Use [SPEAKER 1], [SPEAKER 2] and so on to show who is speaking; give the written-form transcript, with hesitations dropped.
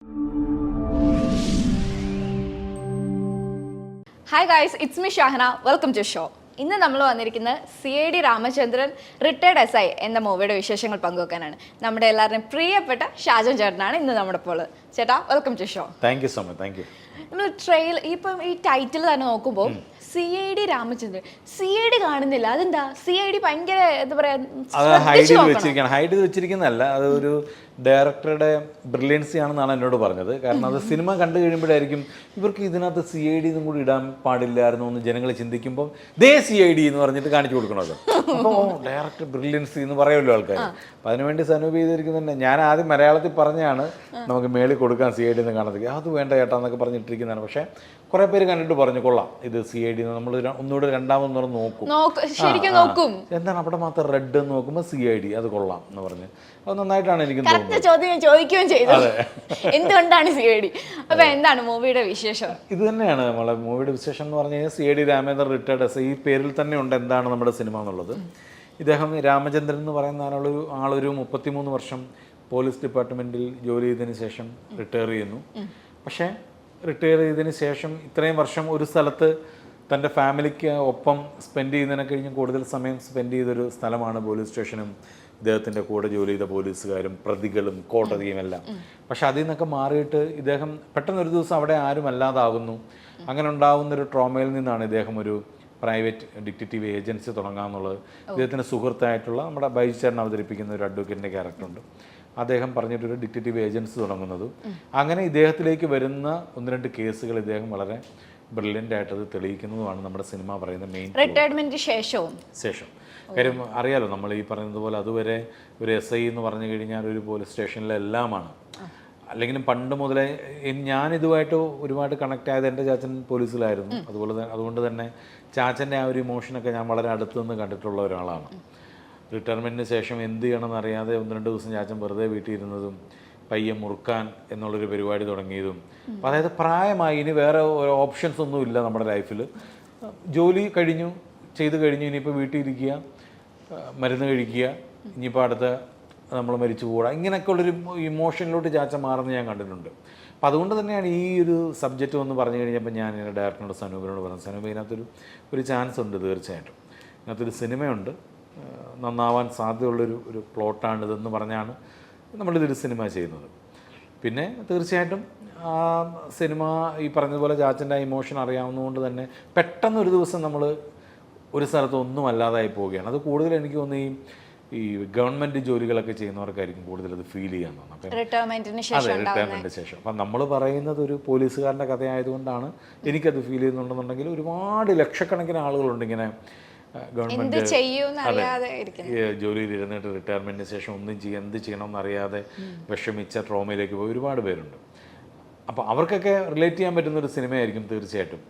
[SPEAKER 1] Hi guys, it's me Shahana. Welcome to the show. ഇന്ന് നമ്മൾ വന്നിരിക്കുന്നത് CID രാമചന്ദ്രൻ റിട്ടയർഡ് SI എന്ന മൂവിയുടെ വിശേഷങ്ങൾ പങ്കുവെക്കാനാണ്. നമ്മുടെ എല്ലാവരുടെയും പ്രിയപ്പെട്ട ഷാജൻ ചേട്ടനാണ് ഇന്ന് നമ്മുടെ ഇപ്പോൾ. ചേട്ടാ, welcome to show.
[SPEAKER 2] Thank you so much. Thank you.
[SPEAKER 1] നമ്മൾ ഇപ്പം ഈ ടൈറ്റിൽ തന്നെ നോക്കുമ്പോൾ CID രാമചന്ദ്രൻ, CID കാണുന്നില്ല. അതെന്താ? CID ഭയങ്കര എന്താ പറയാ,
[SPEAKER 2] ഹൈഡ് വെച്ചിരിക്കുന്നതല്ല, അത് ഒരു ഡയറക്ടറുടെ ബ്രില്യൻസി ആണെന്നാണ് എന്നോട് പറഞ്ഞത്. കാരണം അത് സിനിമ കണ്ടു കഴിയുമ്പോഴായിരിക്കും ഇവർക്ക് ഇതിനകത്ത് CID എന്നും കൂടി ഇടാൻ പാടില്ലായിരുന്നു എന്ന് ജനങ്ങൾ ചിന്തിക്കുമ്പോൾ CID എന്ന് പറഞ്ഞിട്ട് കാണിച്ചു കൊടുക്കണത്. അപ്പോൾ ഡയറക്ടർ ബ്രില്യൻസി എന്ന് പറയുമല്ലോ ആൾക്കാർ. അപ്പം അതിനുവേണ്ടി സനൂപ് ചെയ്തിരിക്കുന്നുണ്ട്. ഞാൻ ആദ്യം മലയാളത്തിൽ പറഞ്ഞാണ് നമുക്ക് മേളിൽ കൊടുക്കാൻ CID എന്ന് കാണുന്നത്. അത് വേണ്ട ചേട്ടാ എന്നൊക്കെ പറഞ്ഞിട്ടിരിക്കുന്നതാണ്. പക്ഷേ കുറേ പേര് കണ്ടിട്ട് പറഞ്ഞു കൊള്ളാം, ഇത് CID നമ്മൾ ഒന്നുകൂടെ രണ്ടാമത് നോക്കും, എന്താണ് അവിടെ മാത്രം റെഡ് എന്ന് നോക്കുമ്പോൾ CID, അത് കൊള്ളാം എന്ന് പറഞ്ഞ് അത് നന്നായിട്ടാണ് എനിക്ക്
[SPEAKER 1] ചോദിക്കുകയും ചെയ്തു എന്തുകൊണ്ടാണ് CID. അപ്പൊ എന്താണ് മൂവിയുടെ വിശേഷം?
[SPEAKER 2] ഇത് തന്നെയാണ് നമ്മളെ മൂവിയുടെ വിശേഷം എന്ന് പറഞ്ഞു കഴിഞ്ഞാൽ CID രാമചന്ദ്രൻ റിട്ടയർഡ് SI. ഈ പേരിൽ തന്നെ ഉണ്ട് എന്താണ് നമ്മുടെ സിനിമ എന്നുള്ളത്. ഇദ്ദേഹം രാമചന്ദ്രൻ എന്ന് പറയുന്ന ആളൊരു 33 വർഷം പോലീസ് ഡിപ്പാർട്ട്മെൻറ്റിൽ ജോലി ചെയ്തതിന് ശേഷം റിട്ടയർ ചെയ്യുന്നു. പക്ഷേ റിട്ടയർ ചെയ്തതിന് ശേഷം ഇത്രയും വർഷം ഒരു സ്ഥലത്ത് തൻ്റെ ഫാമിലിക്ക് ഒപ്പം സ്പെൻഡ് ചെയ്യുന്നതിനെ കഴിഞ്ഞ് കൂടുതൽ സമയം സ്പെൻഡ് ചെയ്തൊരു സ്ഥലമാണ് പോലീസ് സ്റ്റേഷനും ഇദ്ദേഹത്തിൻ്റെ കൂടെ ജോലി ചെയ്ത പോലീസുകാരും പ്രതികളും കോടതിയും എല്ലാം. പക്ഷെ അതിൽ നിന്നൊക്കെ മാറിയിട്ട് ഇദ്ദേഹം പെട്ടെന്നൊരു ദിവസം അവിടെ ആരും അല്ലാതാകുന്നു. അങ്ങനെ ഉണ്ടാകുന്നൊരു ട്രോമയിൽ നിന്നാണ് ഇദ്ദേഹം ഒരു പ്രൈവറ്റ് ഡിറ്റക്റ്റീവ് ഏജൻസി തുടങ്ങാമെന്നുള്ളത്. ഇദ്ദേഹത്തിൻ്റെ സുഹൃത്തായിട്ടുള്ള നമ്മുടെ ബൈചേട്ടൻ അവതരിപ്പിക്കുന്ന ഒരു അഡ്വക്കേറ്റിൻ്റെ ക്യാരക്ടറുണ്ട്. അദ്ദേഹം പറഞ്ഞിട്ടൊരു ഡിറ്റക്റ്റീവ് ഏജൻസി തുടങ്ങുന്നതും അങ്ങനെ ഇദ്ദേഹത്തിലേക്ക് വരുന്ന 1-2 കേസുകൾ ഇദ്ദേഹം വളരെ ബ്രില്യൻ്റ് ആയിട്ട് അത് തെളിയിക്കുന്നതുമാണ് നമ്മുടെ സിനിമ പറയുന്ന മെയിൻ.
[SPEAKER 1] റിട്ടയർമെൻറ്റ് ശേഷം
[SPEAKER 2] കാര്യം അറിയാലോ, നമ്മൾ ഈ പറയുന്നത് പോലെ അതുവരെ ഒരു SI എന്ന് പറഞ്ഞു കഴിഞ്ഞാൽ ഒരു പോലീസ് സ്റ്റേഷനിലെല്ലാമാണ്. അല്ലെങ്കിലും പണ്ട് മുതലേ ഞാനിതുമായിട്ട് ഒരുപാട് കണക്ട് ആയത് എൻ്റെ ചാച്ചൻ പോലീസിലായിരുന്നു. അതുകൊണ്ട് തന്നെ ചാച്ചൻ്റെ ആ ഒരു ഇമോഷനൊക്കെ ഞാൻ വളരെ അടുത്ത് നിന്ന് കണ്ടിട്ടുള്ള ഒരാളാണ്. റിട്ടയർമെൻറ്റിന് ശേഷം എന്ത് ചെയ്യണമെന്ന് അറിയാതെ 1-2 ദിവസം ചാച്ചൻ വെറുതെ വീട്ടിൽ ഇരുന്നതും പയ്യെ മുറുക്കാൻ എന്നുള്ളൊരു പരിപാടി തുടങ്ങിയതും. അപ്പം അതായത് പ്രായമായി, ഇനി വേറെ ഓപ്ഷൻസ് ഒന്നും ഇല്ല നമ്മുടെ ലൈഫിൽ. ജോലി ചെയ്ത് കഴിഞ്ഞു, ഇനിയിപ്പോൾ വീട്ടിൽ ഇരിക്കുക, മരുന്ന് കഴിക്കുക, ഇനിയിപ്പോൾ അടുത്ത നമ്മൾ മരിച്ചു പോകാം, ഇങ്ങനെയൊക്കെ ഉള്ളൊരു ഇമോഷനിലോട്ട് ചാച്ചൻ മാറുന്നത് ഞാൻ കണ്ടിട്ടുണ്ട്. അപ്പം അതുകൊണ്ട് തന്നെയാണ് ഈ ഒരു സബ്ജക്റ്റ് ഒന്ന് പറഞ്ഞു കഴിഞ്ഞപ്പോൾ ഞാൻ എൻ്റെ ഡയറക്ടറിനോട് സനൂപിനോട് പറഞ്ഞു, സനൂപ് ഇതിനകത്തൊരു ചാൻസ് ഉണ്ട്, തീർച്ചയായിട്ടും ഇതിനകത്തൊരു സിനിമയുണ്ട്, നന്നാവാൻ സാധ്യതയുള്ളൊരു പ്ലോട്ടാണിതെന്ന് പറഞ്ഞാണ് നമ്മളിതൊരു സിനിമ ചെയ്യുന്നത്. പിന്നെ തീർച്ചയായിട്ടും ആ സിനിമ ഈ പറഞ്ഞതുപോലെ ചാച്ചൻ്റെ ആ ഇമോഷൻ അറിയാവുന്നതുകൊണ്ട് തന്നെ പെട്ടെന്നൊരു ദിവസം നമ്മൾ ഒരു സ്ഥലത്ത് ഒന്നും അല്ലാതായി പോവുകയാണ്. അത് കൂടുതൽ എനിക്ക് തോന്നുന്നു ഈ ഗവൺമെൻറ് ജോലികളൊക്കെ ചെയ്യുന്നവർക്കായിരിക്കും കൂടുതൽ അത് ഫീൽ ചെയ്യാൻ തോന്നുന്നത്. അതെ, റിട്ടയർമെൻറ്റിന് ശേഷം. അപ്പം നമ്മൾ പറയുന്നത് ഒരു പോലീസുകാരൻ്റെ കഥയായതുകൊണ്ടാണ് എനിക്കത് ഫീൽ ചെയ്യുന്നുണ്ടെന്നുണ്ടെങ്കിൽ ഒരുപാട് ലക്ഷക്കണക്കിന് ആളുകളുണ്ട് ഇങ്ങനെ ഗവൺമെൻറ് ജോലിയിൽ ഇരുന്നിട്ട് റിട്ടയർമെൻറ്റിന് ശേഷം എന്ത് ചെയ്യണമെന്ന് അറിയാതെ വിഷമിച്ച ട്രോമയിലേക്ക് പോയി ഒരുപാട് പേരുണ്ട്. അപ്പോൾ അവർക്കൊക്കെ റിലേറ്റ് ചെയ്യാൻ പറ്റുന്നൊരു സിനിമയായിരിക്കും തീർച്ചയായിട്ടും.